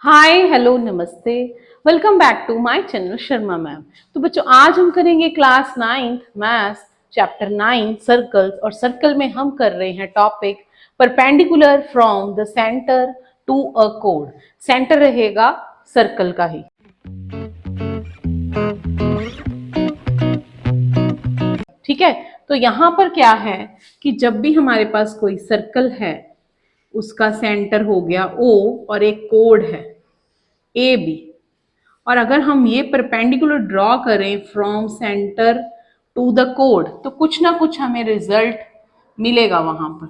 हाय hello नमस्ते। Welcome back to my channel Sharma ma'am. तो बच्चों आज हम करेंगे class 9th maths chapter 9 circles, और सर्कल में हम कर रहे हैं topic perpendicular from the centre to a कोड। सेंटर रहेगा सर्कल का ही। ठीक है, तो यहां पर क्या है कि जब भी हमारे पास कोई सर्कल है उसका सेंटर हो गया O और एक कोड है ए बी, और अगर हम ये परपेंडिकुलर ड्रॉ करें फ्रॉम सेंटर टू द कोड तो कुछ ना कुछ हमें रिजल्ट मिलेगा वहां पर।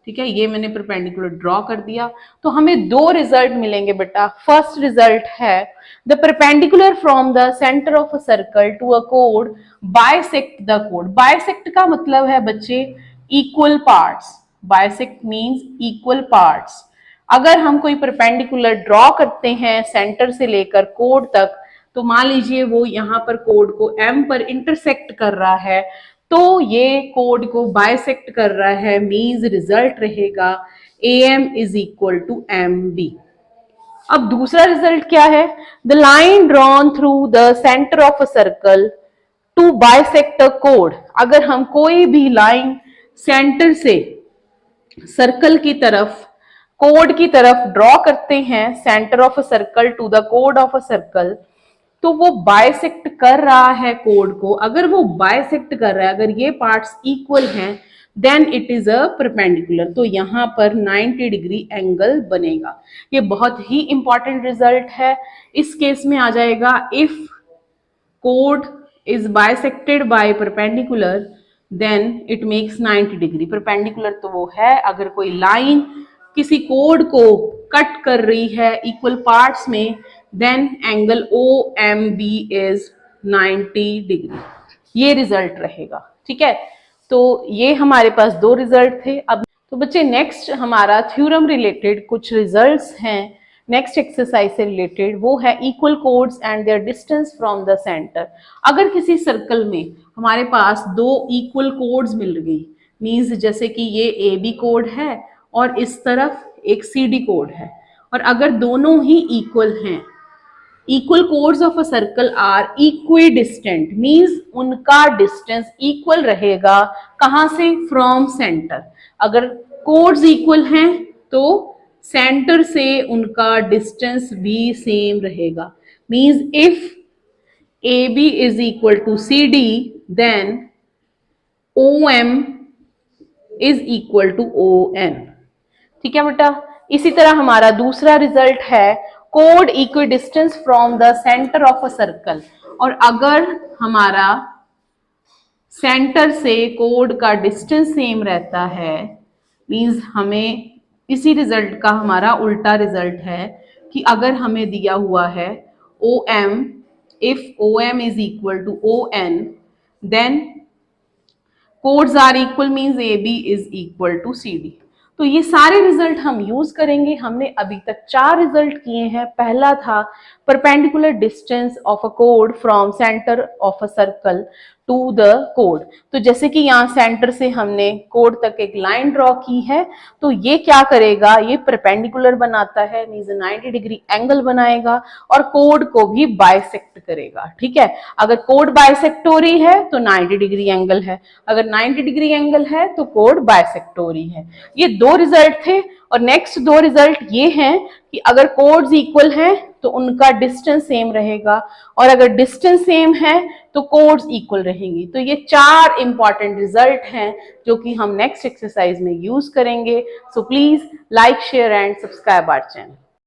ठीक है, ये मैंने परपेंडिकुलर ड्रॉ कर दिया तो हमें दो रिजल्ट मिलेंगे बेटा। फर्स्ट रिजल्ट है the perpendicular from the centre of a circle to a code bisect the code. Bisect का मतलब है बच्चे equal parts. Bisect means equal parts. अगर हम कोई परपेंडिकुलर ड्रॉ करते हैं सेंटर से लेकर कोड तक, तो मान लीजिए वो यहाँ पर कोड को एम पर इंटरसेक्ट कर रहा है, तो ये कोड को बाइसेक्ट कर रहा है, मींस रिजल्ट रहेगा AM is equal to MB। अब दूसरा रिजल्ट क्या है? The line drawn through the centre of a circle to bisect a कोड। अगर हम कोई भी लाइन सेंटर से सर्कल की तरफ, कोड की तरफ ड्रॉ करते हैं, centre of a circle to the कोड ऑफ अ सर्कल, तो वो बाइसेक्ट कर रहा है कोड को। अगर वो बाइसेक्ट कर रहा है, अगर ये पार्ट्स इक्वल हैं, then it is a perpendicular. तो यहां पर 90 डिग्री एंगल बनेगा। ये बहुत ही इंपॉर्टेंट रिजल्ट है। इस केस में आ जाएगा इफ कोड is bisected by perpendicular then it makes 90 degree. Perpendicular तो वो है अगर कोई लाइन किसी कोड को कट कर रही है इक्वल पार्ट्स में, then angle OMB is 90 degree. ये रिजल्ट रहेगा। ठीक है, तो ये हमारे पास दो रिजल्ट थे। अब तो बच्चे नेक्स्ट हमारा थ्योरम रिलेटेड कुछ रिजल्ट्स हैं नेक्स्ट एक्सरसाइज से रिलेटेड, वो है equal codes and their distance from the centre. अगर किसी सर्कल में हमारे पास दो इक्वल कोड्स मिल गई, मींस जैसे कि ये AB कोड है और इस तरफ एक CD कोड है, और अगर दोनों ही इक्वल हैं, equal chords of a circle are equidistant, means उनका डिस्टेंस इक्वल रहेगा। कहां से? From centre. अगर कोड्स इक्वल हैं तो सेंटर से उनका डिस्टेंस भी सेम रहेगा। Means if AB is equal to CD then OM is equal to ON। ठीक है बेटा, इसी तरह हमारा दूसरा रिजल्ट है code equi distance from the centre of a circle, और अगर हमारा सेंटर से कोड का डिस्टेंस सेम रहता है, मींस हमें इसी रिजल्ट का हमारा उल्टा रिजल्ट है कि अगर हमें दिया हुआ है OM, if OM is equal to ON then chords are equal, means AB is equal to CD। तो ये सारे रिजल्ट हम यूज करेंगे। हमने अभी तक 4 रिजल्ट किए हैं। पहला था perpendicular distance of a code from centre of a circle to the कोड। तो जैसे कि यहाँ सेंटर से हमने कोड तक एक लाइन ड्रॉ की है, तो ये क्या करेगा, ये परपेंडिकुलर बनाता है, मींस 90 डिग्री एंगल बनाएगा और कोड को भी बाइसेक्ट करेगा। ठीक है, अगर कोड बाइसेक्ट हो रही है तो 90 डिग्री एंगल है, अगर 90 डिग्री एंगल है तो कोड बाइसेक्ट हो रही है। ये दो रिजल्ट थे। और नेक्स्ट दो रिजल्ट ये हैं कि अगर कोड्स इक्वल हैं तो उनका डिस्टेंस सेम रहेगा, और अगर डिस्टेंस सेम है तो कोड्स इक्वल रहेंगी। तो ये 4 इंपॉर्टेंट रिजल्ट हैं जो कि हम नेक्स्ट एक्सरसाइज में यूज करेंगे। So please like, share and subscribe our channel.